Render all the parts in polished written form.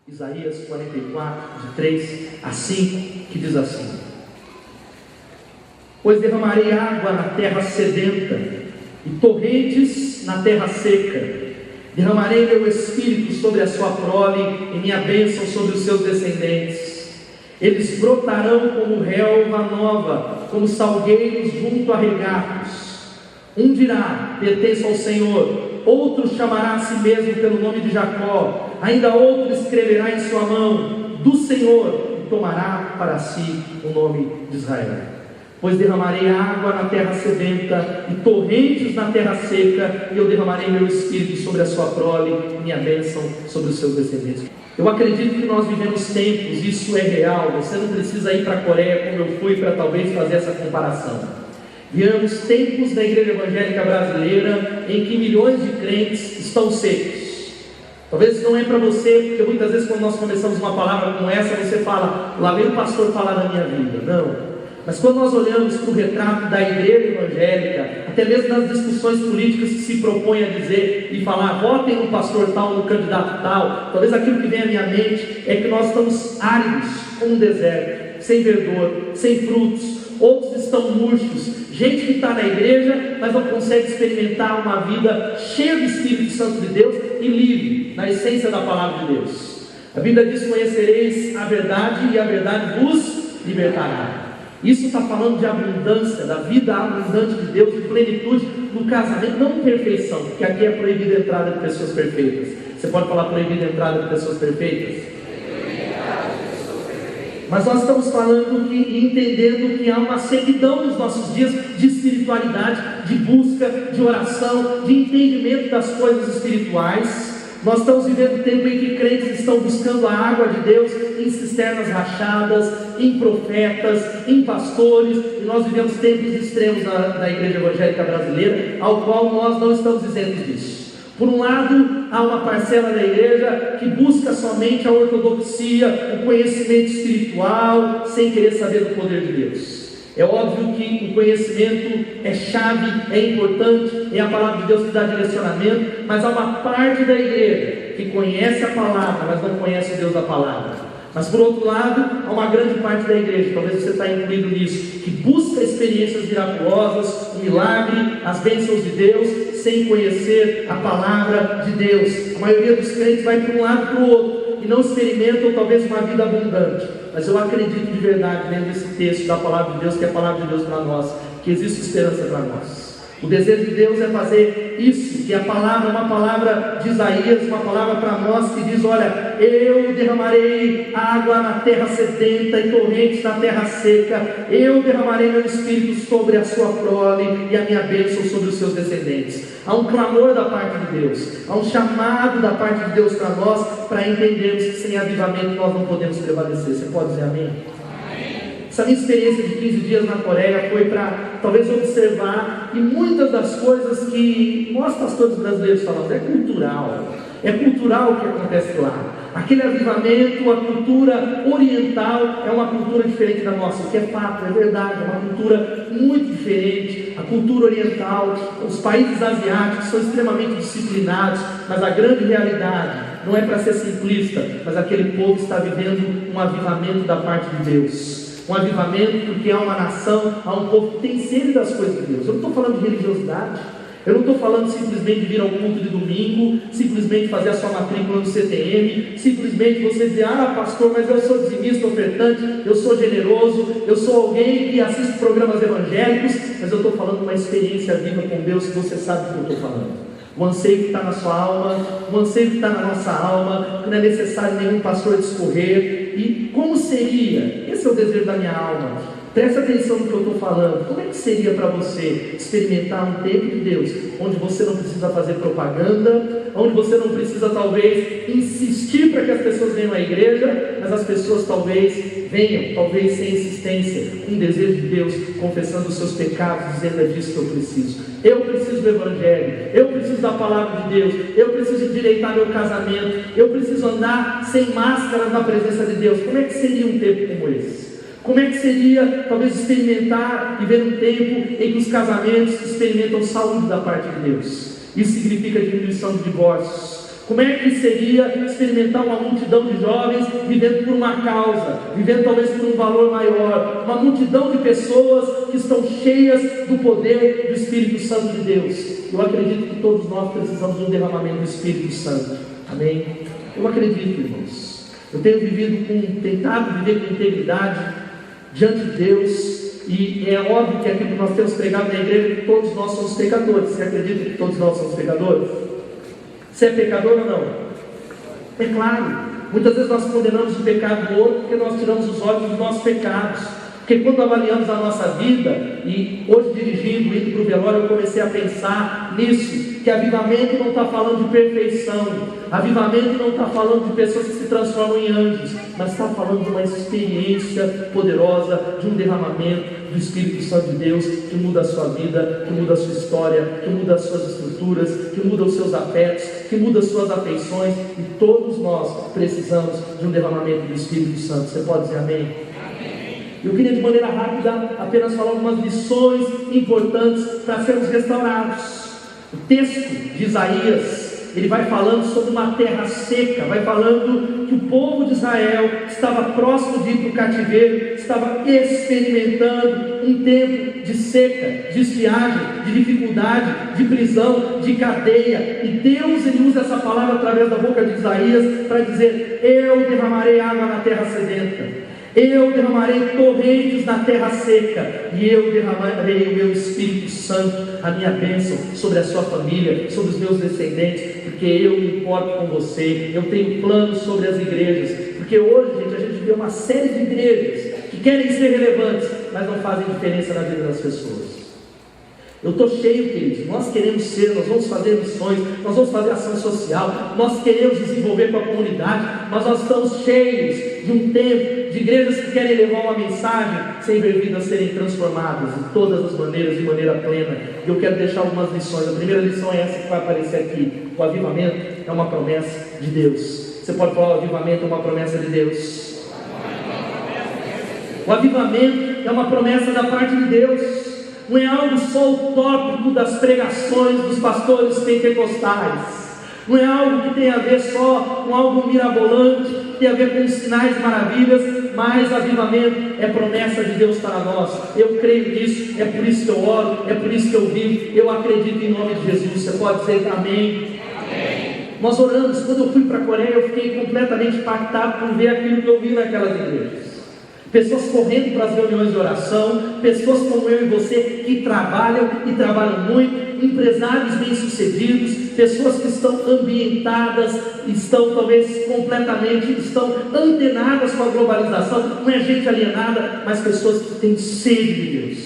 Isaías 44, de 3 a 5, que diz assim: pois derramarei água na terra sedenta e torrentes na terra seca. Derramarei meu espírito sobre a sua prole e minha bênção sobre os seus descendentes. Eles brotarão como relva nova, como salgueiros junto a regatos. Um dirá: pertenço ao Senhor. Outro chamará a si mesmo pelo nome de Jacó. Ainda outro escreverá em sua mão: do Senhor, e tomará para si o nome de Israel. Pois derramarei água na terra sedenta e torrentes na terra seca, e eu derramarei meu espírito sobre a sua prole e minha bênção sobre os seus descendentes. Eu acredito que nós vivemos tempos, isso é real. Você não precisa ir para a Coreia como eu fui para talvez fazer essa comparação. Vivemos tempos na igreja evangélica brasileira em que milhões de crentes estão secos. Talvez não é para você, porque muitas vezes quando nós começamos uma palavra como essa, você fala: lá vem o pastor falar da minha vida. Não. Mas quando nós olhamos para o retrato da igreja evangélica, até mesmo nas discussões políticas que se propõe a dizer e falar: votem no pastor tal, no candidato tal, talvez aquilo que vem à minha mente é que nós estamos áridos, como um deserto, sem verdor, sem frutos. Outros estão murchos, gente que está na igreja, mas não consegue experimentar uma vida cheia do Espírito Santo de Deus e livre, na essência da palavra de Deus. A Bíblia diz: conhecereis a verdade e a verdade vos libertará. Isso está falando de abundância, da vida abundante de Deus, de plenitude no casamento, não perfeição, porque aqui é proibida a entrada de pessoas perfeitas. Você pode falar proibida a entrada de pessoas perfeitas? Mas nós estamos falando e entendendo que há uma sequidão nos nossos dias de espiritualidade, de busca, de oração, de entendimento das coisas espirituais. Nós estamos vivendo um tempo em que crentes estão buscando a água de Deus em cisternas rachadas, em profetas, em pastores, e nós vivemos tempos extremos na igreja evangélica brasileira, ao qual nós não estamos isentos disso. Por um lado, há uma parcela da igreja que busca somente a ortodoxia, o conhecimento espiritual, sem querer saber do poder de Deus. É óbvio que o conhecimento é chave, é importante, é a palavra de Deus que dá direcionamento, mas há uma parte da igreja que conhece a palavra, mas não conhece o Deus da palavra. Mas por outro lado, há uma grande parte da igreja, talvez você está incluído nisso, que busca experiências miraculosas, o milagre, as bênçãos de Deus, sem conhecer a palavra de Deus. A maioria dos crentes vai para um lado e para o outro, e não experimentam talvez uma vida abundante. Mas eu acredito de verdade, lendo esse texto da palavra de Deus, que é a palavra de Deus para nós, que existe esperança para nós. O desejo de Deus é fazer isso, que a palavra é uma palavra de Isaías, uma palavra para nós que diz: olha, eu derramarei água na terra sedenta e torrentes na terra seca, eu derramarei meu espírito sobre a sua prole e a minha bênção sobre os seus descendentes. Há um clamor da parte de Deus, há um chamado da parte de Deus para nós, para entendermos que sem avivamento nós não podemos prevalecer. Você pode dizer amém? Essa minha experiência de 15 dias na Coreia foi para talvez observar, e muitas das coisas que nós pastores brasileiros falamos, é cultural o que acontece lá. Aquele avivamento, a cultura oriental é uma cultura diferente da nossa, o que é fato, é verdade, é uma cultura muito diferente. A cultura oriental, os países asiáticos são extremamente disciplinados, mas a grande realidade não é para ser simplista, mas aquele povo está vivendo um avivamento da parte de Deus. Um avivamento porque há uma nação, há um povo que tem sede das coisas de Deus. Eu não estou falando de religiosidade, eu não estou falando simplesmente de vir ao culto de domingo, simplesmente fazer a sua matrícula no CTM, simplesmente você dizer: ah, pastor, mas eu sou dizimista, ofertante, eu sou generoso, eu sou alguém que assiste programas evangélicos. Mas eu estou falando de uma experiência viva com Deus, que você sabe do que eu estou falando. O anseio que está na sua alma, o anseio que está na nossa alma, que não é necessário nenhum pastor discorrer. E como seria? Esse é o desejo da minha alma. Presta atenção no que eu estou falando. Como é que seria para você experimentar um tempo de Deus, onde você não precisa fazer propaganda, onde você não precisa talvez insistir para que as pessoas venham à igreja, mas as pessoas talvez venham, talvez sem insistência, com desejo de Deus, confessando os seus pecados, dizendo: é disso que eu preciso. Eu preciso do Evangelho, eu preciso da palavra de Deus, eu preciso endireitar meu casamento, eu preciso andar sem máscaras na presença de Deus. Como é que seria um tempo como esse? Como é que seria, talvez, experimentar e ver um tempo em que os casamentos experimentam saúde da parte de Deus? Isso significa diminuição de divórcios, Como é que seria experimentar uma multidão de jovens vivendo por uma causa, vivendo talvez por um valor maior, uma multidão de pessoas que estão cheias do poder do Espírito Santo de Deus? Eu acredito que todos nós precisamos de um derramamento do Espírito Santo, amém? Eu acredito, irmãos. Eu tenho tentado viver com integridade diante de Deus, e é óbvio que aquilo que nós temos pregado na igreja, que todos nós somos pecadores. Você acredita que todos nós somos pecadores? Você é pecador ou não? É claro. Muitas vezes nós condenamos o pecado do outro porque nós tiramos os olhos dos nossos pecados. Porque quando avaliamos a nossa vida, e hoje dirigindo, indo para o velório, eu comecei a pensar nisso, que avivamento não está falando de perfeição, avivamento não está falando de pessoas que se transformam em anjos, mas está falando de uma experiência poderosa, de um derramamento do Espírito Santo de Deus, que muda a sua vida, que muda a sua história, que muda as suas estruturas, que muda os seus afetos, que muda as suas afeições, e todos nós precisamos de um derramamento do Espírito Santo. Você pode dizer amém? Eu queria de maneira rápida apenas falar algumas lições importantes para sermos restaurados. O texto de Isaías, ele vai falando sobre uma terra seca, vai falando que o povo de Israel estava próximo de ir para o cativeiro, estava experimentando um tempo de seca, de estiagem, de dificuldade, de prisão, de cadeia, e Deus, ele usa essa palavra através da boca de Isaías para dizer: eu derramarei água na terra sedenta, eu derramarei torrentes na terra seca, e eu derramarei o meu Espírito Santo, a minha bênção sobre a sua família, sobre os meus descendentes, porque eu me importo com você. Eu tenho planos sobre as igrejas, porque hoje, gente, a gente vê uma série de igrejas que querem ser relevantes, mas não fazem diferença na vida das pessoas. Eu estou cheio, queridos. Nós queremos ser, nós vamos fazer missões, nós vamos fazer ação social, nós queremos desenvolver com a comunidade, mas nós estamos cheios de um tempo de igrejas que querem levar uma mensagem sem ver vidas serem transformadas de todas as maneiras, de maneira plena. E eu quero deixar algumas lições. A primeira lição é essa que vai aparecer aqui: o avivamento é uma promessa de Deus. Você pode falar: o avivamento é uma promessa de Deus. O avivamento é uma promessa da parte de Deus. Não é algo só utópico das pregações dos pastores pentecostais. Não é algo que tem a ver só com algo mirabolante, que tem a ver com sinais e maravilhas, mas avivamento é promessa de Deus para nós. Eu creio nisso, é por isso que eu oro, é por isso que eu vivo, eu acredito em nome de Jesus. Você pode dizer amém? Amém. Nós oramos. Quando eu fui para a Coreia, eu fiquei completamente impactado por ver aquilo que eu vi naquelas igrejas. Pessoas correndo para as reuniões de oração, pessoas como eu e você que trabalham e trabalham muito, empresários bem-sucedidos, pessoas que estão ambientadas, estão talvez completamente, estão antenadas com a globalização. Não é gente alienada, mas pessoas que têm sede de Deus.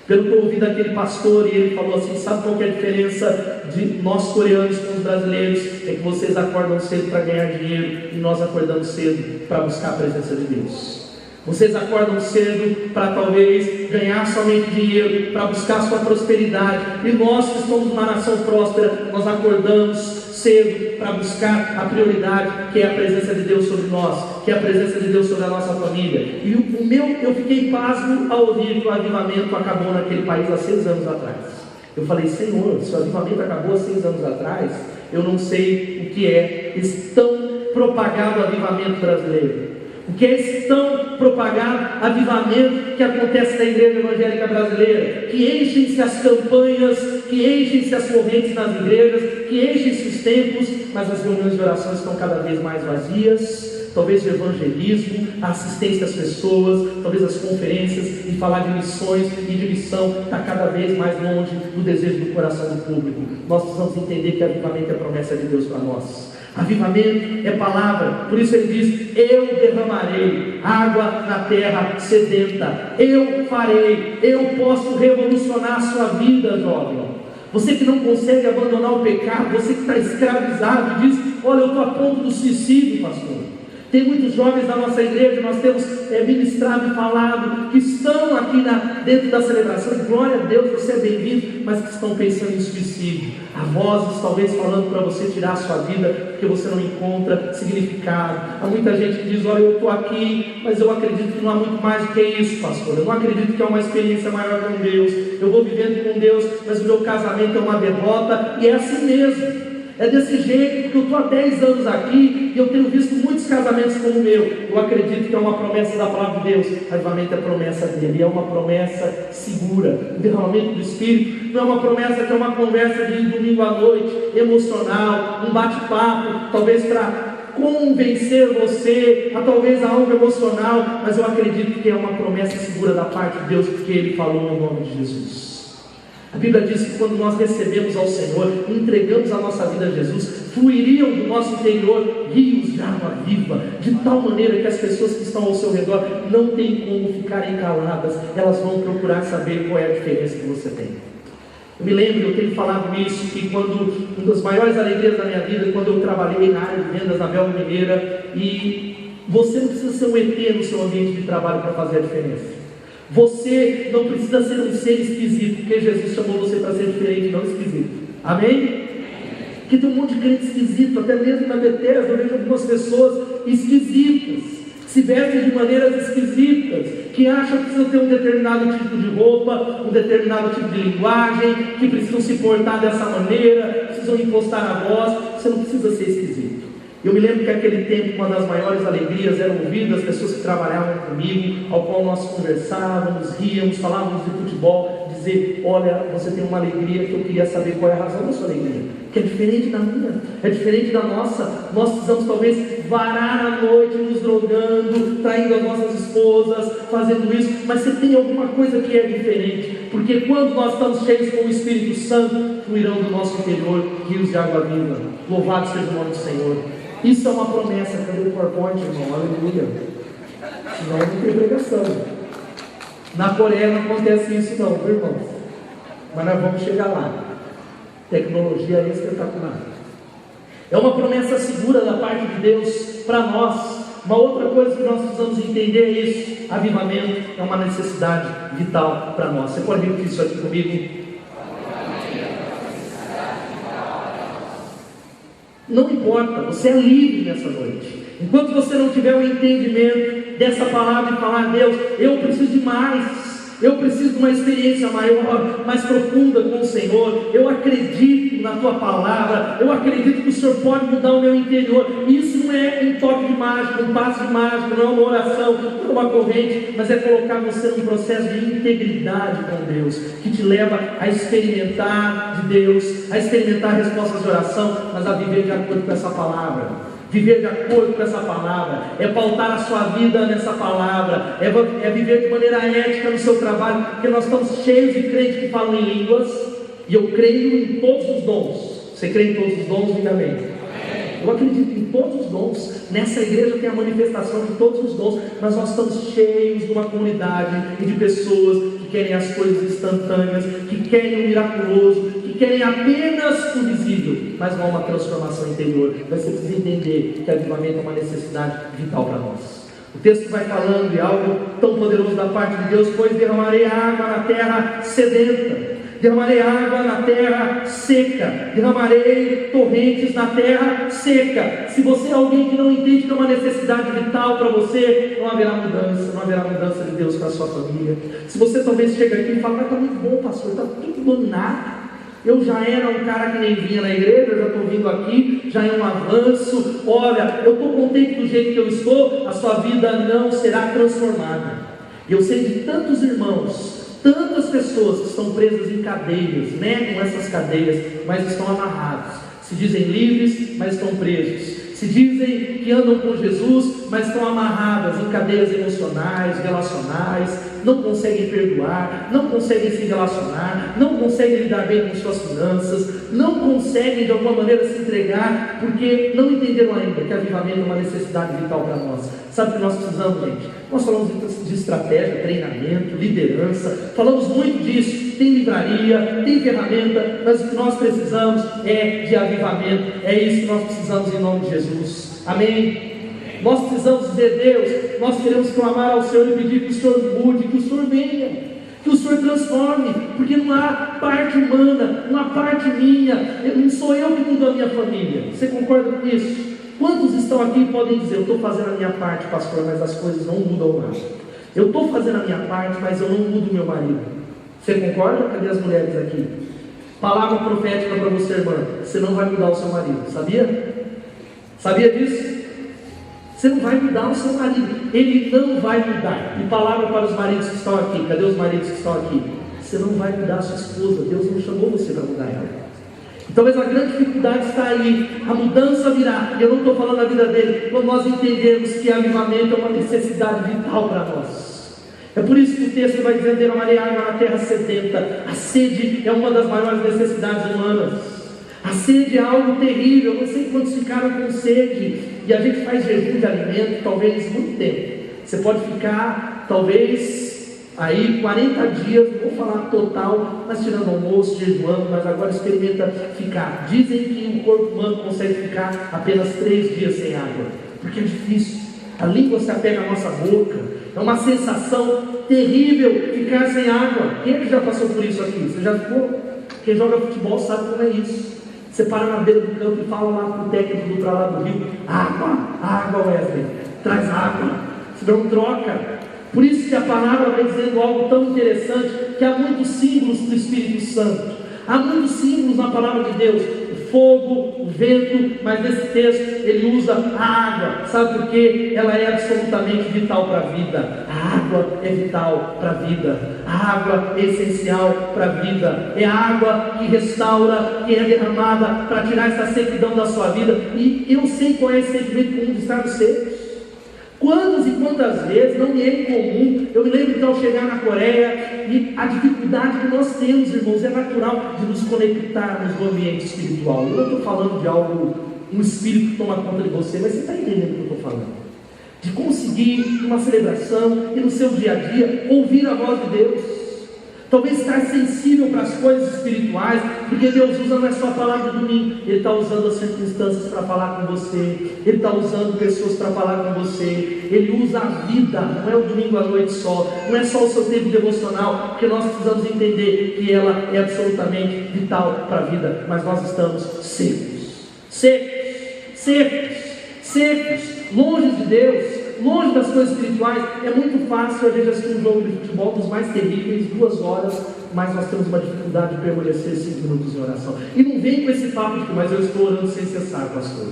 Pelo que eu ouvi daquele pastor, e ele falou assim: sabe qual que é a diferença de nós coreanos com os brasileiros? É que vocês acordam cedo para ganhar dinheiro, e nós acordamos cedo para buscar a presença de Deus. Vocês acordam cedo para talvez ganhar somente dinheiro, para buscar sua prosperidade. E nós que somos uma nação próspera, nós acordamos cedo para buscar a prioridade, que é a presença de Deus sobre nós, que é a presença de Deus sobre a nossa família. E eu fiquei pasmo ao ouvir que o avivamento acabou naquele país há 6 anos atrás. Eu falei: Senhor, se o avivamento acabou há 6 anos atrás, eu não sei o que é esse tão propagado avivamento brasileiro. O que é esse tão propagado avivamento que acontece na igreja evangélica brasileira, que enchem-se as campanhas, que enchem-se as correntes nas igrejas, que enchem-se os templos, mas as reuniões de oração estão cada vez mais vazias. Talvez o evangelismo, a assistência às pessoas, talvez as conferências e falar de missões e de missão está cada vez mais longe do desejo do coração do público. Nós precisamos entender que avivamento é promessa de Deus para nós. Avivamento é palavra, por isso ele diz: eu derramarei água na terra sedenta, eu farei, eu posso revolucionar a sua vida, jovem. Você que não consegue abandonar o pecado, você que está escravizado e diz: olha, eu estou a ponto do suicídio, pastor. Tem muitos jovens da nossa igreja, nós temos ministrado e falado, que estão aqui dentro da celebração, e glória a Deus, você é bem-vindo, mas que estão pensando em suicídio. Há vozes talvez falando para você tirar a sua vida, porque você não encontra significado. Há muita gente que diz: olha, eu estou aqui, mas eu acredito que não há muito mais do que isso, pastor. Eu não acredito que há uma experiência maior com Deus. Eu vou vivendo com Deus, mas o meu casamento é uma derrota, e é assim mesmo. É desse jeito, porque eu estou há 10 anos aqui e eu tenho visto muitos casamentos como o meu. Eu acredito que é uma promessa da palavra de Deus. Avivamento é promessa dele, é uma promessa segura. O derramamento do Espírito não é uma promessa que é uma conversa de domingo à noite, emocional, um bate-papo, talvez para convencer você, a talvez algo emocional, mas eu acredito que é uma promessa segura da parte de Deus, porque Ele falou no nome de Jesus. A Bíblia diz que quando nós recebemos ao Senhor, entregamos a nossa vida a Jesus, fluiriam do nosso interior rios de água viva, de tal maneira que as pessoas que estão ao seu redor não têm como ficarem caladas, elas vão procurar saber qual é a diferença que você tem. Eu me lembro, eu tenho falado isso, que quando uma das maiores alegrias da minha vida, quando eu trabalhei na área de vendas na Belga Mineira, e você não precisa ser um ET no seu ambiente de trabalho para fazer a diferença. Você não precisa ser um ser esquisito, porque Jesus chamou você para ser diferente, não esquisito. Amém? Porque tem um monte de crente esquisito, até mesmo na Bethesda eu vejo algumas pessoas esquisitas, que se vestem de maneiras esquisitas, que acham que precisam ter um determinado tipo de roupa, um determinado tipo de linguagem, que precisam se portar dessa maneira, precisam impostar a voz. Você não precisa ser esquisito. Eu me lembro que naquele tempo uma das maiores alegrias era ouvir das pessoas que trabalhavam comigo, ao qual nós conversávamos, ríamos, falávamos de futebol, dizer: olha, você tem uma alegria que eu queria saber qual é a razão da sua alegria, que é diferente da minha, é diferente da nossa. Nós precisamos talvez varar a noite nos drogando, traindo as nossas esposas, fazendo isso, mas você tem alguma coisa que é diferente, porque quando nós estamos cheios com o Espírito Santo, fluirão do nosso interior rios de água viva. Louvado seja o nome do Senhor. Isso é uma promessa. Cadê o PowerPoint, irmão? Aleluia. Senão não tem pregação. Na Coreia não acontece isso não, viu, irmãos? Mas nós vamos chegar lá. Tecnologia é espetacular. É uma promessa segura da parte de Deus para nós. Uma outra coisa que nós precisamos entender é isso: avivamento é uma necessidade vital para nós. Você pode repetir isso aqui comigo? Não importa, você é livre nessa noite. Enquanto você não tiver o entendimento dessa palavra e falar: Deus, eu preciso de mais, eu preciso de uma experiência maior, mais profunda com o Senhor, eu acredito na Tua palavra, eu acredito que o Senhor pode mudar o meu interior. Isso não é um toque de mágica, um passo de mágica, não é uma oração, não é uma corrente, mas é colocar você num processo de integridade com Deus, que te leva a experimentar de Deus, a experimentar respostas de oração, mas a viver de acordo com essa palavra. Viver de acordo com essa palavra, é pautar a sua vida nessa palavra, é viver de maneira ética no seu trabalho, porque nós estamos cheios de crentes que falam em línguas, e eu creio em todos os dons. Você crê em todos os dons? Diga amém. Eu acredito em todos os dons. Nessa igreja tem a manifestação de todos os dons, mas nós estamos cheios de uma comunidade e de pessoas que querem as coisas instantâneas, que querem o miraculoso, que querem apenas o visível, mas não uma transformação interior. Mas você precisa entender que avivamento é uma necessidade vital para nós. O texto vai falando de algo tão poderoso da parte de Deus: pois derramarei água na terra sedenta, derramarei água na terra seca, derramarei torrentes na terra seca. Se você é alguém que não entende que é uma necessidade vital para você, não haverá mudança de Deus para a sua família. Se você talvez chega aqui e fala: mas está muito bom, pastor, está tudo dominado. Eu já era um cara que nem vinha na igreja, eu já estou vindo aqui, já é um avanço. Olha, eu estou contente do jeito que eu estou. A sua vida não será transformada. Eu sei de tantos irmãos, tantas pessoas que estão presas em cadeias, negam essas cadeias, mas estão amarrados. Se dizem livres, mas estão presos. Se dizem que andam com Jesus, mas estão amarradas em cadeias emocionais, relacionais, não conseguem perdoar, não conseguem se relacionar, não conseguem lidar bem com suas finanças, não conseguem de alguma maneira se entregar, porque não entenderam ainda que avivamento é uma necessidade vital para nós. Sabe o que nós precisamos, gente? Nós falamos de estratégia, treinamento, liderança, falamos muito disso. Tem livraria, tem ferramenta, mas o que nós precisamos é de avivamento. É isso que nós precisamos em nome de Jesus. Amém? Nós precisamos dizer: Deus, nós queremos clamar ao Senhor e pedir que o Senhor mude, que o Senhor venha, que o Senhor transforme, porque não há parte humana, não há parte minha, não sou eu que mudo a minha família. Você concorda com isso? Quantos estão aqui e podem dizer: eu estou fazendo a minha parte, pastor, mas as coisas não mudam nada. Eu estou fazendo a minha parte, mas eu não mudo o meu marido. Você concorda? Cadê as mulheres aqui? Palavra profética para você, irmã: você não vai mudar o seu marido, sabia? Sabia disso? Você não vai mudar o seu marido, ele não vai mudar. E palavra para os maridos que estão aqui: cadê os maridos que estão aqui? Você não vai mudar a sua esposa, Deus não chamou você para mudar ela. Talvez a grande dificuldade está aí, a mudança virá, e eu não estou falando da vida dele, quando nós entendemos que avivamento é uma necessidade vital para nós. É por isso que o texto vai dizer: derramarei água na terra sedenta. A sede é uma das maiores necessidades humanas. A sede é algo terrível. Eu não sei quantos ficaram com sede, e a gente faz jejum de alimento, talvez muito tempo. Você pode ficar, talvez, aí 40 dias, não vou falar total, mas tirando almoço, jejuando, mas agora experimenta ficar. Dizem que o corpo humano consegue ficar apenas 3 dias sem água, porque é difícil. A língua se apega à nossa boca, é uma sensação terrível ficar sem água. Quem é que já passou por isso aqui? Você já ficou? Quem joga futebol sabe como é isso. Você para na beira do campo e fala lá para o técnico do outro lado do rio: água, Wesley, traz água, senão troca. Por isso que a palavra vem dizendo algo tão interessante, que há muitos símbolos do Espírito Santo. Há muitos símbolos na palavra de Deus: o fogo, o vento, mas nesse texto ele usa a água. Sabe por quê? Ela é absolutamente vital para a vida. A água é vital para a vida. A água é essencial para a vida. É a água que restaura, que é derramada para tirar essa sequidão da sua vida. E eu sei qual é esse sentimento comum de estarmos secos. Quantas e quantas vezes não me é incomum. Eu me lembro de ao chegar na Coreia, e a dificuldade que nós temos, irmãos, é natural de nos conectarmos no ambiente espiritual. Eu não estou falando de algo, um espírito que toma conta de você, mas você está entendendo o que eu estou falando. De conseguir, numa celebração e no seu dia a dia, ouvir a voz de Deus. Talvez estar sensível para as coisas espirituais, porque Deus usa não é só a palavra de domingo, Ele está usando as circunstâncias para falar com você, Ele está usando pessoas para falar com você, Ele usa a vida, não é o domingo à noite só, não é só o seu tempo devocional, porque nós precisamos entender que ela é absolutamente vital para a vida, mas nós estamos secos, longe de Deus, longe das coisas espirituais. É muito fácil a gente assistir um jogo de futebol dos mais terríveis, 2 horas, mas nós temos uma dificuldade de permanecer 5 minutos em oração. E não vem com esse papo de que: mas eu estou orando sem cessar, pastor.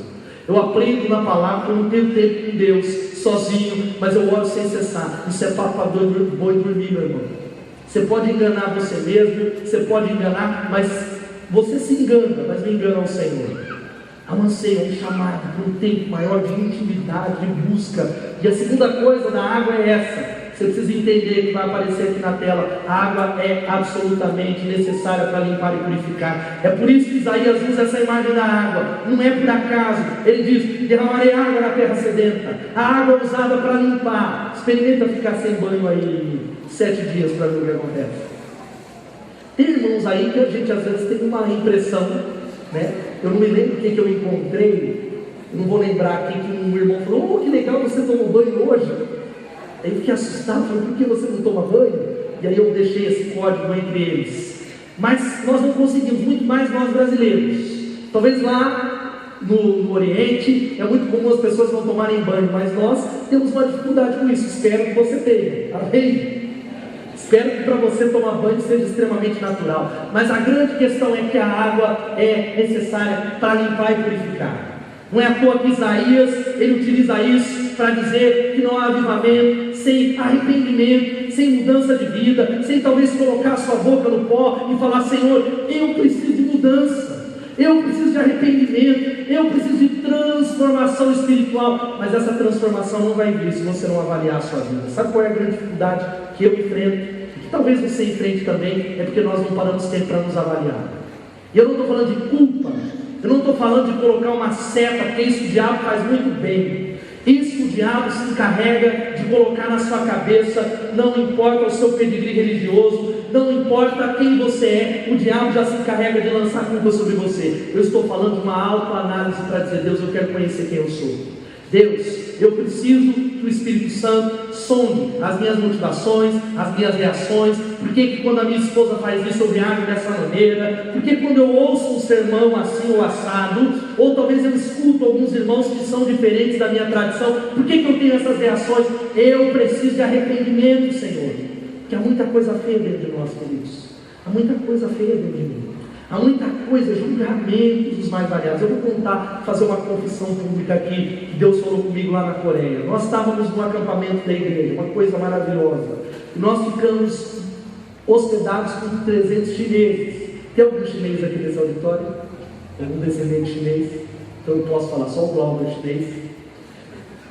Eu aprendo na palavra, eu não tenho tempo com Deus, sozinho, mas eu oro sem cessar. Isso é papo para boi dormir, meu irmão. Você pode enganar você mesmo, você pode enganar, mas você se engana, mas não engana o Senhor. Há um anseio, um chamado para um tempo maior de intimidade, de busca. E a segunda coisa da água é essa. Você precisa entender, que vai aparecer aqui na tela: a água é absolutamente necessária para limpar e purificar. É por isso que Isaías usa essa imagem da água. Não é por acaso. Ele diz: derramarei água na terra sedenta. A água é usada para limpar. Experimenta ficar sem banho aí 7 dias para ver o que acontece. Tem irmãos aí que a gente às vezes tem uma impressão, né? Eu não me lembro quem que eu encontrei, eu não vou lembrar aqui, que um irmão falou: que legal, você tomou banho hoje. Aí eu fiquei assustado, falei: por que você não toma banho? E aí eu deixei esse código entre eles. Mas nós não conseguimos, muito mais nós brasileiros. Talvez lá no Oriente é muito comum as pessoas não tomarem banho, mas nós temos uma dificuldade com isso. Espero que você tenha, amém? Espero que para você tomar banho seja extremamente natural. Mas a grande questão é que a água é necessária para limpar e purificar. Não é à toa que Isaías, ele utiliza isso para dizer que não há avivamento sem arrependimento, sem mudança de vida, sem talvez colocar a sua boca no pó e falar: Senhor, eu preciso de mudança, eu preciso de arrependimento, eu preciso de transformação espiritual. Mas essa transformação não vai vir se você não avaliar a sua vida. Sabe qual é a grande dificuldade que eu enfrento? Que talvez você enfrente também, é porque nós não paramos tempo para nos avaliar. E eu não estou falando de culpa, eu não estou falando de colocar uma seta, porque isso o diabo faz muito bem. Isso o diabo se encarrega de colocar na sua cabeça. Não importa o seu pedigree religioso, não importa quem você é, o diabo já se encarrega de lançar culpa sobre você. Eu estou falando de uma autoanálise para dizer: Deus, eu quero conhecer quem eu sou. Deus, eu preciso que o Espírito Santo sonde as minhas motivações, as minhas reações. Por que quando a minha esposa faz isso eu reajo dessa maneira? Por que quando eu ouço um sermão assim ou assado, ou talvez eu escuto alguns irmãos que são diferentes da minha tradição, por que eu tenho essas reações? Eu preciso de arrependimento, Senhor. Que há muita coisa feia dentro de nós, queridos. Há muita coisa feia dentro de mim. Há muita coisa, julgamentos dos mais variados. Eu vou fazer uma confissão pública aqui, que Deus falou comigo lá na Coreia. Nós estávamos no acampamento da igreja, uma coisa maravilhosa. E nós ficamos hospedados com 300 chineses. Tem algum chinês aqui nesse auditório? Algum descendente chinês? Então eu posso falar só o Glauber chinês.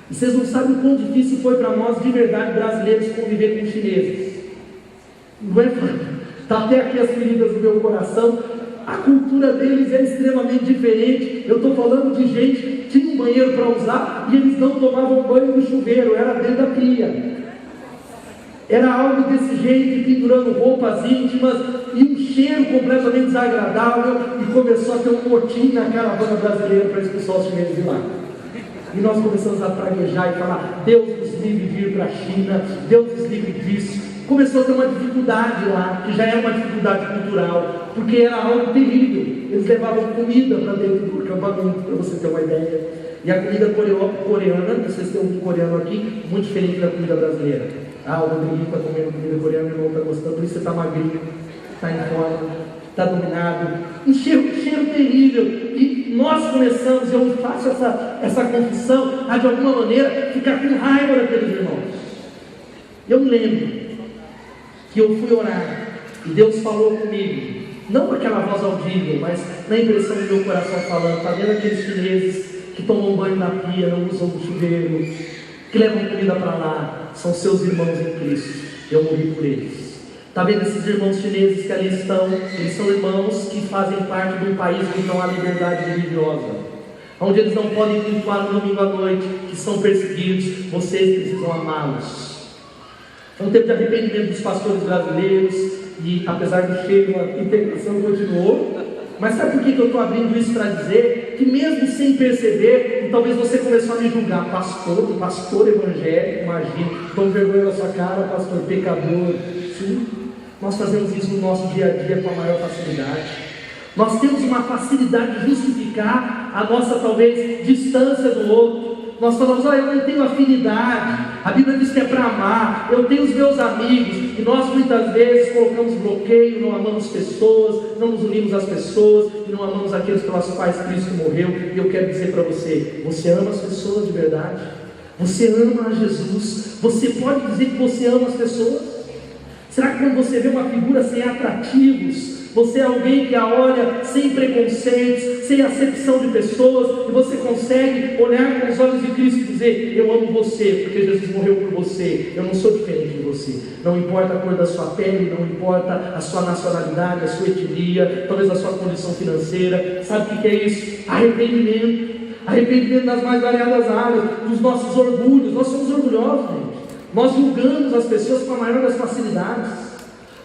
E vocês não sabem o quão difícil foi para nós, de verdade, brasileiros, conviver com chineses. Não é? Está até aqui as feridas do meu coração. A cultura deles é extremamente diferente. Eu estou falando de gente que tinha um banheiro para usar e eles não tomavam banho no chuveiro, era dentro da pia. Era algo desse jeito, pendurando roupas íntimas e um cheiro completamente desagradável, e começou a ter um motim na caravana brasileira para expulsar os chineses de lá. E nós começamos a praguejar e falar: Deus nos livre de ir para a China, Deus nos livre disso. Começou a ter uma dificuldade lá, que já era uma dificuldade cultural, porque era algo terrível. Eles levavam comida para dentro do acampamento, para você ter uma ideia. E a comida coreana, vocês têm um coreano aqui, muito diferente da comida brasileira. O Rodrigo está comendo comida coreana, meu irmão está gostando, por isso você está magrinho, está em forma, está dominado. Um cheiro terrível. E nós começamos, eu faço essa confissão, a de alguma maneira ficar com raiva daqueles irmãos. Eu me lembro que eu fui orar e Deus falou comigo, não com aquela voz audível, mas na impressão do meu coração falando: está vendo aqueles chineses que tomam banho na pia, não usam o chuveiro, que levam comida para lá, são seus irmãos em Cristo, eu morri por eles. Está vendo esses irmãos chineses que ali estão? Eles são irmãos que fazem parte de um país onde não há liberdade religiosa, onde eles não podem cultuar no domingo à noite, que são perseguidos. Vocês precisam amá-los. Foi um tempo de arrependimento dos pastores brasileiros, e apesar do cheiro, a integração continuou. Mas sabe por que eu estou abrindo isso para dizer? Que mesmo sem perceber, e talvez você começou a me julgar: pastor evangélico, imagina, toma vergonha na sua cara, pastor pecador. Sim, nós fazemos isso no nosso dia a dia com a maior facilidade. Nós temos uma facilidade de justificar a nossa, talvez, distância do outro. Nós falamos: eu não tenho afinidade, a Bíblia diz que é para amar, eu tenho os meus amigos. E nós muitas vezes colocamos bloqueio, não amamos pessoas, não nos unimos às pessoas, e não amamos aqueles pelas quais Cristo morreu. E eu quero dizer para você: você ama as pessoas de verdade? Você ama a Jesus? Você pode dizer que você ama as pessoas? Será que quando você vê uma figura sem atrativos, você é alguém que a olha sem preconceitos, sem acepção de pessoas, e você consegue olhar com os olhos de Cristo e dizer: eu amo você, porque Jesus morreu por você, eu não sou diferente de você. Não importa a cor da sua pele, não importa a sua nacionalidade, a sua etnia, talvez a sua condição financeira. Sabe o que é isso? Arrependimento nas mais variadas áreas, dos nossos orgulhos. Nós somos orgulhosos, gente. Nós julgamos as pessoas com a maior das facilidades.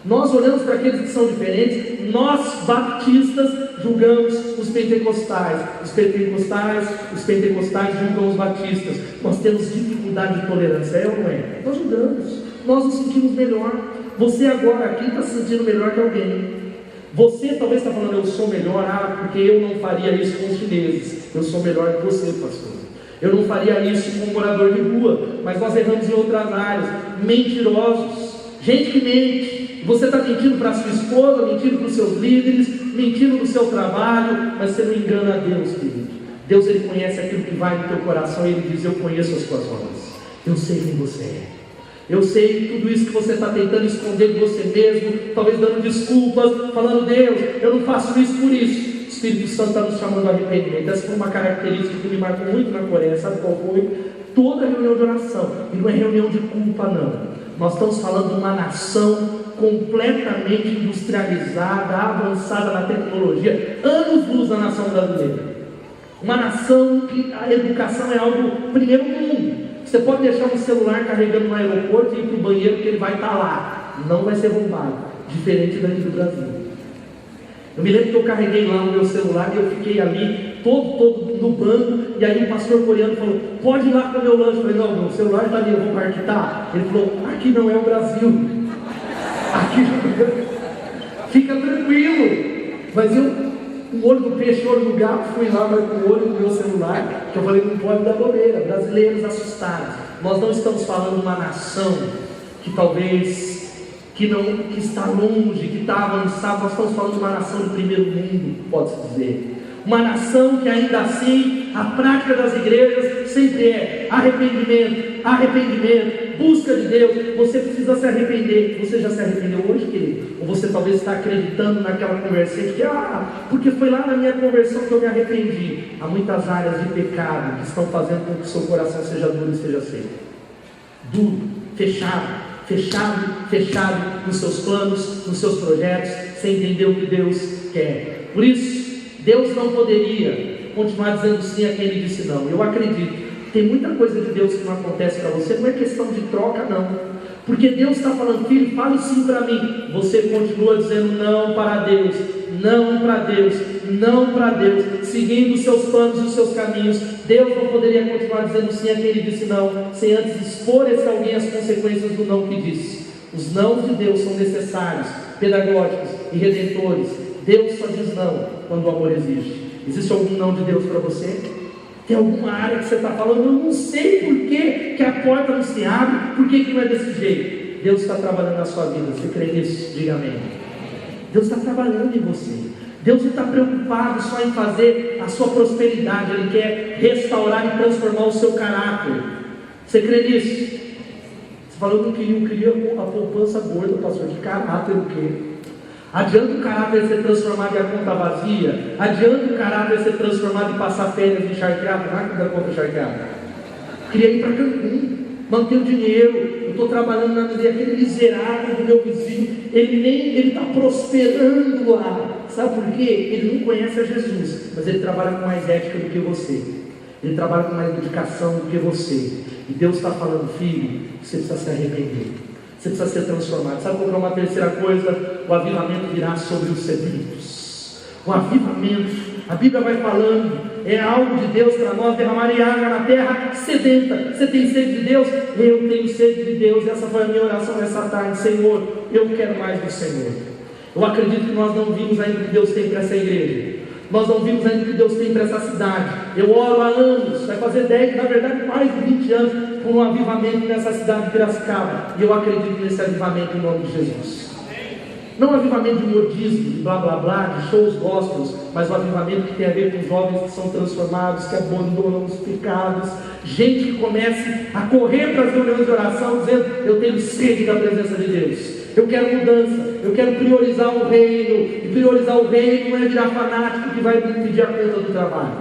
Nós olhamos para aqueles que são diferentes. Nós, batistas, julgamos os pentecostais. Os pentecostais julgam os batistas. Nós temos dificuldade de tolerância, é ou não é? Nós julgamos. Nós nos sentimos melhor. Você agora aqui está se sentindo melhor que alguém. Você talvez está falando: eu sou melhor, porque eu não faria isso com os chineses. Eu sou melhor que você, pastor. Eu não faria isso com um morador de rua. Mas nós erramos em outras áreas. Mentirosos, gente que mente. Você está mentindo para a sua esposa, mentindo para os seus líderes, mentindo no seu trabalho, mas você não engana a Deus, querido. Deus, Ele conhece aquilo que vai no teu coração, e Ele diz: eu conheço as tuas obras, eu sei quem você é, eu sei tudo isso que você está tentando esconder de você mesmo, talvez dando desculpas, falando: Deus, eu não faço isso por isso. O Espírito Santo está nos chamando a arrependimento. Essa foi uma característica que me marcou muito na Coreia. Sabe qual foi? Toda reunião de oração, e não é reunião de culpa, não. Nós estamos falando de uma nação completamente industrializada, avançada na tecnologia, anos-luz da nação brasileira. Uma nação que a educação é algo primeiro mundo. Você pode deixar um celular carregando no aeroporto e ir para o banheiro, que ele vai estar lá, não vai ser roubado, diferente daqui do Brasil. Eu me lembro que eu carreguei lá o meu celular e eu fiquei ali todo no banco, e aí o pastor coreano falou: pode ir lá com o meu lanche. Eu falei: não, meu celular está ali, eu vou parquitar. Ele falou: aqui não é o Brasil, aqui fica tranquilo. Mas eu, o olho do peixe, o olho do gato, fui lá mas com o olho do meu celular, que eu falei: não pode dar bobeira. Brasileiros assustados. Nós não estamos falando de uma nação que talvez que está longe, que está avançado. Nós estamos falando de uma nação de primeiro mundo, pode-se dizer. Uma nação que ainda assim, a prática das igrejas sempre é arrependimento, arrependimento, busca de Deus. Você precisa se arrepender. Você já se arrependeu hoje, querido? Ou você talvez está acreditando naquela conversinha que, porque foi lá na minha conversão que eu me arrependi. Há muitas áreas de pecado que estão fazendo com que o seu coração seja duro e seja seco. Duro, fechado nos seus planos, nos seus projetos, sem entender o que Deus quer. Por isso, Deus não poderia continuar dizendo sim a quem Ele disse não. Eu acredito, tem muita coisa de Deus que não acontece para você, não é questão de troca não, porque Deus está falando, filho, fale sim para mim. Você continua dizendo não para Deus, não para Deus, não para Deus, seguindo os seus planos e os seus caminhos. Deus não poderia continuar dizendo sim a quem Ele disse não, sem antes expor esse alguém as consequências do não que disse. Os não de Deus são necessários, pedagógicos e redentores. Deus só diz não quando o amor exige. Existe algum não de Deus para você? Tem alguma área que você está falando, eu não sei por que a porta não se abre, por que não é desse jeito? Deus está trabalhando na sua vida, você crê nisso? Diga amém. Deus está trabalhando em você. Deus não está preocupado só em fazer a sua prosperidade, Ele quer restaurar e transformar o seu caráter. Você crê nisso? Você falou que eu queria a poupança gorda, pastor, que caráter o quê? Adianta o caráter ser transformado em a conta vazia? Adianta o caráter ser transformado em passar férias encharqueado? Não é que dá conta encharqueada. Queria ir para Cancún, manter o dinheiro. Eu estou trabalhando na miséria, aquele miserável do meu vizinho, ele está prosperando lá. Sabe por quê? Ele não conhece a Jesus, mas ele trabalha com mais ética do que você. Ele trabalha com mais dedicação do que você. E Deus está falando, filho, você precisa se arrepender. Você precisa ser transformado. Sabe qual é uma terceira coisa? O avivamento virá sobre os sedimentos. O avivamento, a Bíblia vai falando, é algo de Deus para nós. Derramarei água na terra sedenta. Você tem sede de Deus? Eu tenho sede de Deus. Essa foi a minha oração nessa tarde. Senhor, eu quero mais do Senhor. Eu acredito que nós não vimos ainda o que Deus tem para essa igreja. Nós não vimos ainda o que Deus tem para essa cidade. Eu oro há anos, vai fazer 10, na verdade mais de 20 anos, por um avivamento nessa cidade de Piracicaba. E eu acredito nesse avivamento em nome de Jesus. Não um avivamento de modismo, de blá blá blá, de shows gospels, mas um avivamento que tem a ver com jovens que são transformados, que abandonam os pecados. Gente que comece a correr para as reuniões de oração, dizendo, eu tenho sede da presença de Deus. Eu quero mudança, eu quero priorizar o reino. E priorizar o reino não é virar fanático que vai pedir a conta do trabalho.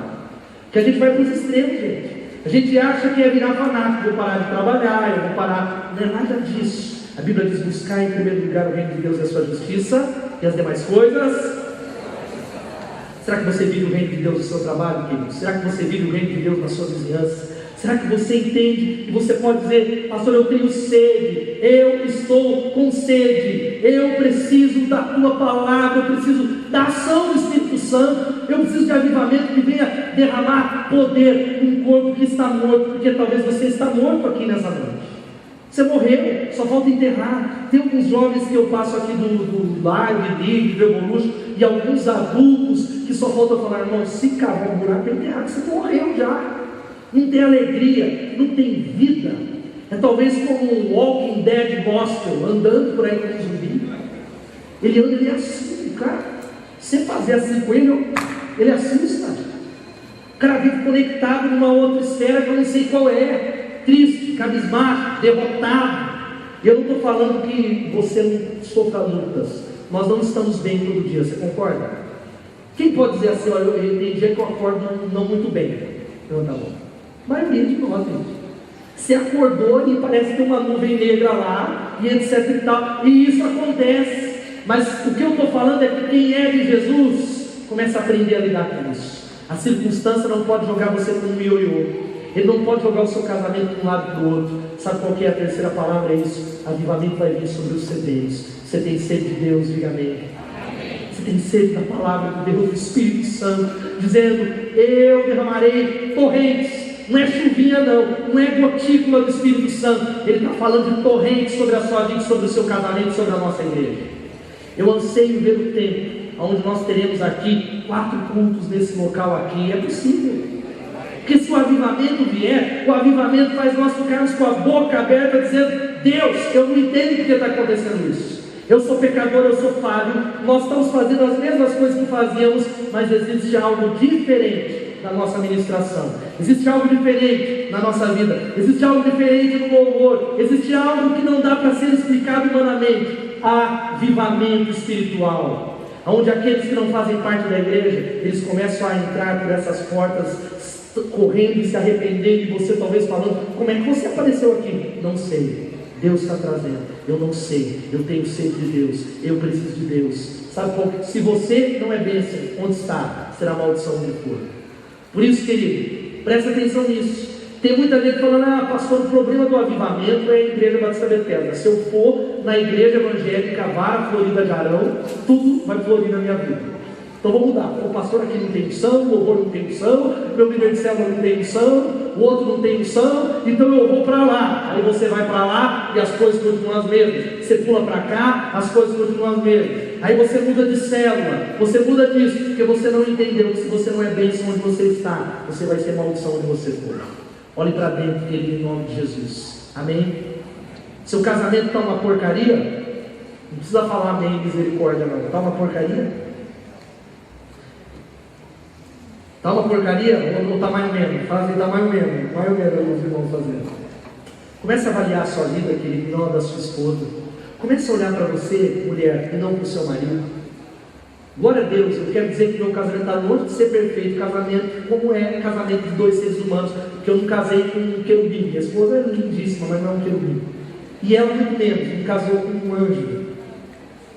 Que a gente vai para os extremos, gente. A gente acha que é virar fanático, vou parar de trabalhar, eu vou parar. Não é nada disso. A Bíblia diz, buscar em primeiro lugar o reino de Deus e a sua justiça, e as demais coisas. Será que você vive o reino de Deus no seu trabalho, querido? Será que você vive o reino de Deus na sua vizinhança? Será que você entende e você pode dizer, pastor, eu tenho sede, eu estou com sede, eu preciso da tua palavra, eu preciso da ação do Espírito Santo, eu preciso de avivamento que venha derramar poder num corpo que está morto, porque talvez você está morto aqui nessa noite. Você morreu, só falta enterrar. Tem alguns jovens que eu passo aqui do Live, League, do Evolution, e alguns adultos que só falta falar, irmão, se cavar um buraco, enterrar, você morreu já. Não tem alegria, não tem vida. É talvez como um Walking Dead gospel, andando por aí com um zumbi. Ele anda, ele assusta, cara. Você fazer assim com ele assusta. O cara vive conectado numa outra esfera que eu não sei qual é. Triste, cabisbaixo, derrotado. Eu não estou falando que você não sofra lutas. Nós não estamos bem todo dia, você concorda? Quem pode dizer assim, olha, tem dia que eu acordo não muito bem? Não, tá bom. A maioria de nós, gente. Você acordou e parece que tem uma nuvem negra lá, e etc e tal, e isso acontece. Mas o que eu estou falando é que quem é de Jesus começa a aprender a lidar com isso. A circunstância não pode jogar você com um ioiô. Ele não pode jogar o seu casamento de um lado para o outro. Sabe qual que é a terceira palavra? É isso. Avivamento vai vir sobre os cedeiros. Você tem sede de Deus, diga amém. Você tem sede da palavra de Deus, do Espírito Santo, dizendo, eu derramarei torrentes. Não é chuvinha não é gotícula do Espírito Santo. Ele está falando de torrentes sobre a sua vida, sobre o seu casamento, sobre a nossa igreja. Eu anseio ver o tempo onde nós teremos aqui 4 cultos nesse local aqui. É possível. Porque se o avivamento vier, o avivamento faz nós ficarmos com a boca aberta dizendo, Deus, eu não entendo porque está acontecendo isso. Eu sou pecador, eu sou falho, nós estamos fazendo as mesmas coisas que fazíamos, mas existe algo diferente na nossa ministração, existe algo diferente na nossa vida, existe algo diferente no louvor, existe algo que não dá para ser explicado humanamente. Avivamento espiritual, onde aqueles que não fazem parte da igreja, eles começam a entrar por essas portas, correndo e se arrependendo, e você talvez falando: como é que você apareceu aqui? Não sei, Deus está trazendo, eu não sei, eu tenho sede de Deus, eu preciso de Deus. Sabe qual? Se você não é bênção, onde está? Será maldição onde for. Por isso, querido, presta atenção nisso. Tem muita gente falando: pastor, o problema do avivamento é a igreja Batista Bethesda. Se eu for na igreja evangélica Vara Florida de Arão, tudo vai florir na minha vida. Então vou mudar. O pastor aqui não tem unção, o louvor não tem unção, meu líder de célula não tem unção, o outro não tem unção, então eu vou para lá. Aí você vai para lá e as coisas continuam as mesmas. Você pula para cá, as coisas continuam as mesmas. Aí você muda de célula, você muda disso, porque você não entendeu que se você não é bênção onde você está, você vai ser maldição onde você for. Olhe para dentro, querido, em nome de Jesus. Amém? Seu casamento está uma porcaria? Não precisa falar amém, misericórdia não. Está uma porcaria? Está uma porcaria ou está mais ou menos? Fala assim: está mais ou menos. Mais ou menos os irmãos fazendo. Comece a avaliar a sua vida, querido, não a da sua esposa. Comece a olhar para você, mulher, e não para o seu marido. Glória a Deus, eu quero dizer que meu casamento está longe de ser perfeito. Casamento, como é casamento de dois seres humanos, porque eu não casei com um querubim. Minha esposa é lindíssima, mas não é um querubim. E ela muito menos, me casou com um anjo.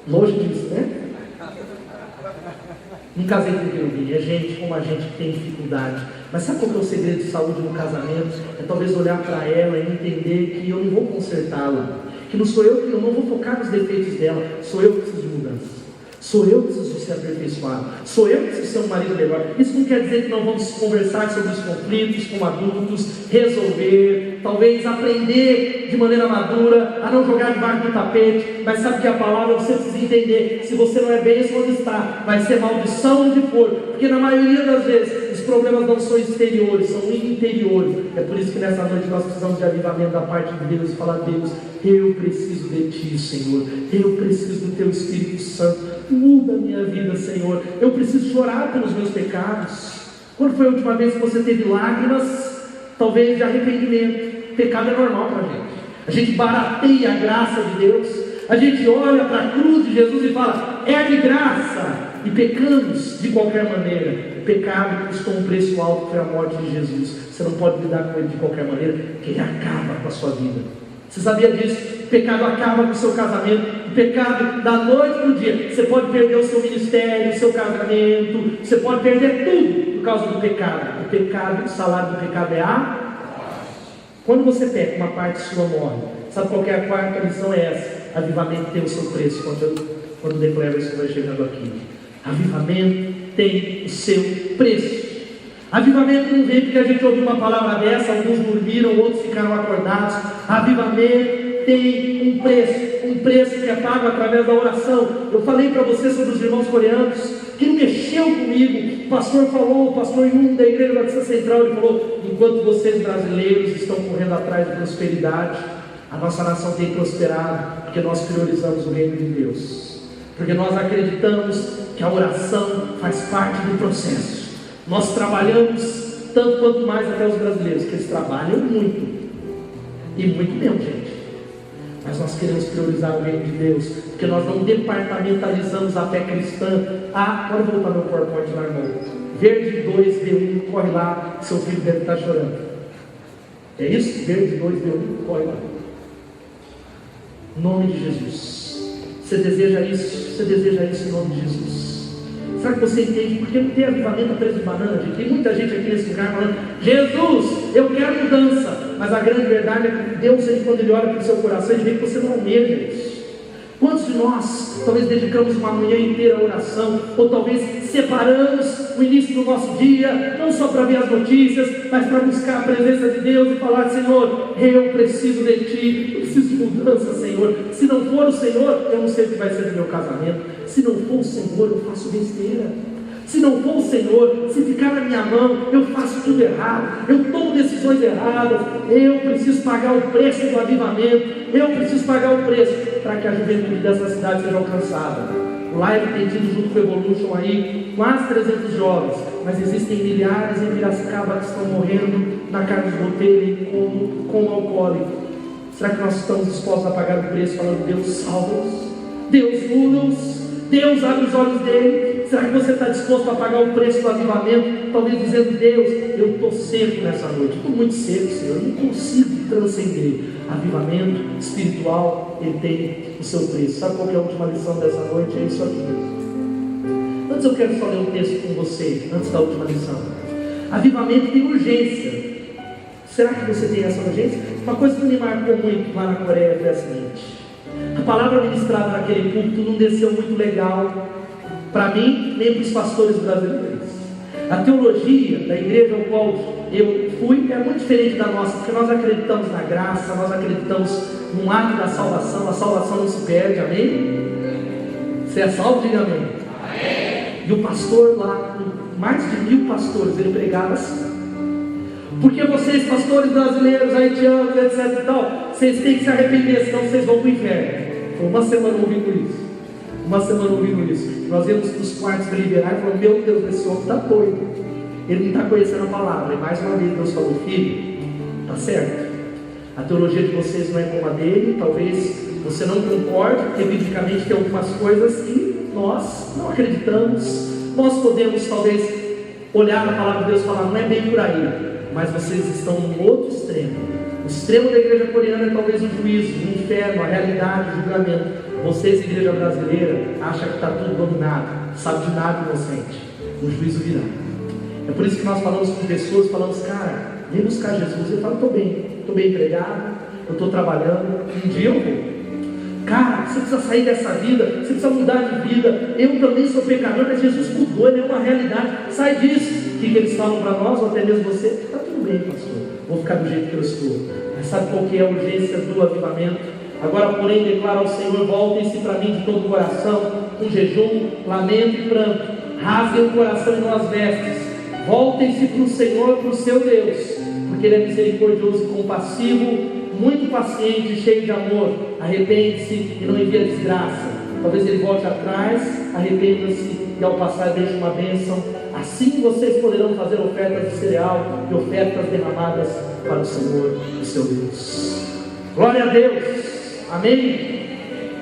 Longe disso, né? Não casei com um querubim. É gente como a gente que tem dificuldade. Mas sabe qual que é o segredo de saúde no casamento? É talvez olhar para ela e entender que eu não vou consertá-la, que não sou eu, que eu não vou focar nos defeitos dela, sou eu que preciso de mudança. Sou eu que preciso ser aperfeiçoado, sou eu que preciso ser um marido melhor. Isso não quer dizer que não vamos conversar sobre os conflitos como adultos, resolver, talvez aprender de maneira madura, a não jogar debaixo do tapete. Mas sabe que a palavra você precisa entender: se você não é bênção onde está, vai ser maldição onde for, porque na maioria das vezes os problemas não são exteriores, são interiores. É por isso que nessa noite nós precisamos de avivamento da parte de Deus e falar: Deus, eu preciso de Ti, Senhor, eu preciso do Teu Espírito Santo. Muda a minha vida, Senhor. Eu preciso chorar pelos meus pecados. Quando foi a última vez que você teve lágrimas, talvez de arrependimento? Pecado é normal para a gente. A gente barateia a graça de Deus. A gente olha para a cruz de Jesus e fala: é de graça. E pecamos de qualquer maneira. O pecado custou um preço alto, que foi a morte de Jesus. Você não pode lidar com ele de qualquer maneira, porque ele acaba com a sua vida. Você sabia disso? O pecado acaba com o seu casamento. O pecado da noite para o dia. Você pode perder o seu ministério, o seu casamento. Você pode perder tudo por causa do pecado. O pecado, o salário do pecado é a... Quando você peca, uma parte sua morre. Sabe qual que é a quarta lição? É essa: avivamento tem o seu preço. Quando declaro isso, vai chegando aqui. Avivamento tem o seu preço. Avivamento não vem porque a gente ouviu uma palavra dessa, alguns dormiram, outros ficaram acordados. Avivamento tem um preço que é pago através da oração. Eu falei para você sobre os irmãos coreanos, que mexeu comigo. O pastor falou, o pastor Yun da Igreja Batista Central, ele falou: enquanto vocês brasileiros estão correndo atrás de prosperidade, a nossa nação tem prosperado, porque nós priorizamos o reino de Deus, porque nós acreditamos que a oração faz parte do processo. Nós trabalhamos tanto quanto mais até os brasileiros, que eles trabalham muito, e muito mesmo, gente. Mas nós queremos priorizar o reino de Deus, porque nós não departamentalizamos a fé cristã. Pode voltar meu PowerPoint lá, irmão. Verde 2, V1, corre lá, seu filho deve estar chorando. É isso? Verde 2, V1, corre lá. Em nome de Jesus. Você deseja isso? Você deseja isso em nome de Jesus? Será que você entende? Porque não tem avivamento a preço de banana, gente. Tem muita gente aqui nesse lugar falando: Jesus, eu quero mudança. Mas a grande verdade é que Deus, quando Ele olha para o seu coração, Ele vê que você não almeja isso. Quantos de nós talvez dedicamos uma manhã inteira à oração, ou talvez separamos o início do nosso dia, não só para ver as notícias, mas para buscar a presença de Deus e falar: Senhor, eu preciso de Ti, eu preciso de mudança, Senhor. Se não for o Senhor, eu não sei o que vai ser do meu casamento. Se não for o Senhor, eu faço besteira. Se não for o Senhor, se ficar na minha mão, eu faço tudo errado, eu tomo decisões erradas, eu preciso pagar o preço do avivamento, eu preciso pagar o preço para que a juventude dessa cidade seja alcançada. O Live tem tido junto com o Evolution aí quase 300 jovens, mas existem milhares em Piracicaba que estão morrendo na Carlos Botelho com alcoólico. Será que nós estamos dispostos a pagar o preço falando: Deus salva-os, Deus muda-os, Deus abre os olhos dele? Será que você está disposto a pagar o preço do avivamento? Talvez dizendo: Deus, eu estou seco nessa noite, estou muito seco, Senhor, eu não consigo transcender. Avivamento espiritual, ele tem o seu preço. Sabe qual que é a última lição dessa noite? É isso aqui. Antes eu quero só ler um texto com você, antes da última lição. Avivamento tem urgência. Será que você tem essa urgência? Uma coisa que me marcou muito lá na Coreia foi a seguinte: a palavra ministrada naquele púlpito não desceu muito legal para mim, nem para os pastores brasileiros. A teologia da igreja ao qual eu fui é muito diferente da nossa, porque nós acreditamos na graça, nós acreditamos no ato da salvação. A salvação não se perde, amém? Você é salvo, diga amém. Amém. E o pastor lá, mais de 1000 pastores, ele pregava assim: porque vocês, pastores brasileiros, haitianos, etc e tal, vocês têm que se arrepender, senão vocês vão para o inferno. Foi uma semana ouvindo isso. Nós íamos nos quartos para liberar e falamos: meu Deus, esse homem está doido, ele não está conhecendo a palavra. E mais uma vez Deus falou: filho, está certo, a teologia de vocês não é como a dele, talvez você não concorde, porque biblicamente tem algumas coisas que nós não acreditamos. Nós podemos talvez olhar para a palavra de Deus e falar: não é bem por aí, mas vocês estão no outro extremo. O extremo da igreja coreana é talvez o juízo, o inferno, a realidade, o julgamento. Vocês, igreja brasileira, acham que está tudo dominado, sabe de nada, inocente. O juízo virá. É por isso que nós falamos com pessoas, falamos: cara, vem buscar Jesus. Eu falo: estou bem empregado, eu estou trabalhando, um dia eu vou. Cara, você precisa sair dessa vida, você precisa mudar de vida. Eu também sou pecador, mas Jesus mudou, ele é uma realidade. Sai disso. O que eles falam para nós, ou até mesmo você? Está tudo bem, pastor, vou ficar do jeito que eu estou. Mas sabe qual que é a urgência do avivamento? Agora, porém, declara ao Senhor: voltem-se para mim de todo o coração, com jejum, lamento e pranto. Rasguem o coração e não as vestes. Voltem-se para o Senhor, para o seu Deus, porque Ele é misericordioso e compassivo, muito paciente e cheio de amor. Arrepende-se e não envia desgraça. Talvez Ele volte atrás, arrependa-se e ao passar deixe uma bênção. Assim vocês poderão fazer ofertas de cereal e ofertas derramadas para o Senhor, o seu Deus. Glória a Deus. Amém?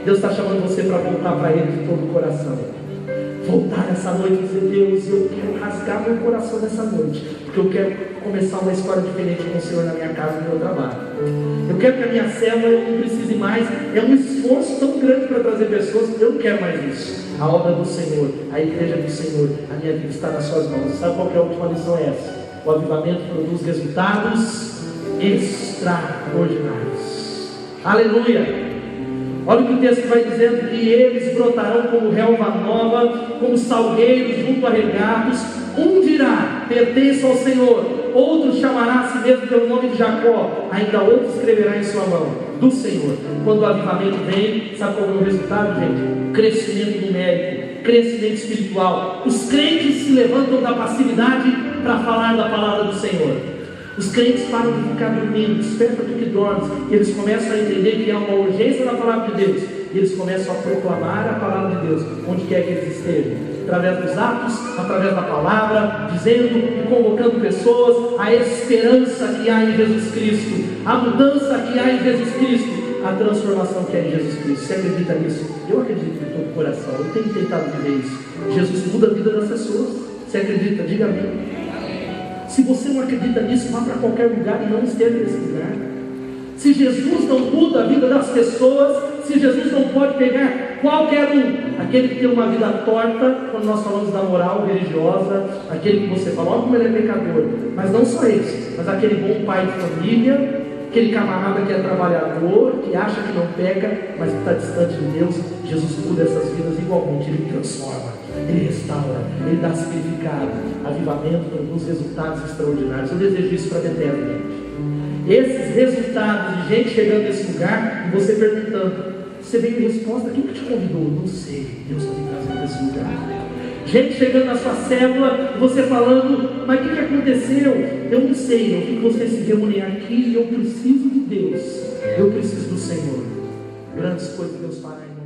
Deus está chamando você para voltar para Ele de todo o coração. Voltar nessa noite e dizer: Deus, eu quero rasgar meu coração nessa noite, porque eu quero começar uma história diferente com o Senhor na minha casa, no meu trabalho. Eu quero que a minha célula eu não precise mais. É um esforço tão grande para trazer pessoas. Eu não quero mais isso. A obra do Senhor, a igreja do Senhor, a minha vida está nas suas mãos. Sabe qual que é a última lição? É essa: o avivamento produz resultados extraordinários. Aleluia! Olha o que o texto vai dizendo: e eles brotarão como relva nova, como salgueiros junto a regatos. Um dirá: pertenço ao Senhor. Outro chamará a si mesmo pelo nome de Jacó. Ainda outro escreverá em sua mão: do Senhor. Quando o avivamento vem, sabe qual é o resultado, gente? Crescimento numérico, crescimento espiritual. Os crentes se levantam da passividade para falar da palavra do Senhor. Os crentes param de ficar dormindo, desperta do que dormes, e eles começam a entender que há uma urgência na palavra de Deus, e eles começam a proclamar a palavra de Deus, onde quer que eles estejam, através dos atos, através da palavra, dizendo e convocando pessoas, a esperança que há em Jesus Cristo, a mudança que há em Jesus Cristo, a transformação que há em Jesus Cristo. Você acredita nisso? Eu acredito de todo o coração, eu tenho tentado viver isso. Jesus muda a vida das pessoas. Você acredita? Diga amém. Se você não acredita nisso, vá para qualquer lugar e não esteja nesse lugar. Se Jesus não muda a vida das pessoas, se Jesus não pode pegar qualquer um, aquele que tem uma vida torta, quando nós falamos da moral religiosa, aquele que você fala: olha como ele é pecador, mas não só esse, mas aquele bom pai de família, aquele camarada que é trabalhador, que acha que não peca, mas que está distante de Deus. Jesus muda essas vidas igualmente, Ele transforma, Ele restaura, Ele dá significado. Avivamento produz resultados extraordinários. Eu desejo isso para Bethesda, gente. Esses resultados de gente chegando nesse lugar e você perguntando: você veio em resposta? Quem que te convidou? Não sei, Deus está me trazendo nesse lugar. Gente chegando na sua célula, você falando, mas o que aconteceu? Eu não sei, eu vi que vocês se reúnem aqui e eu preciso de Deus, eu preciso do Senhor. Grandes coisas Deus fará em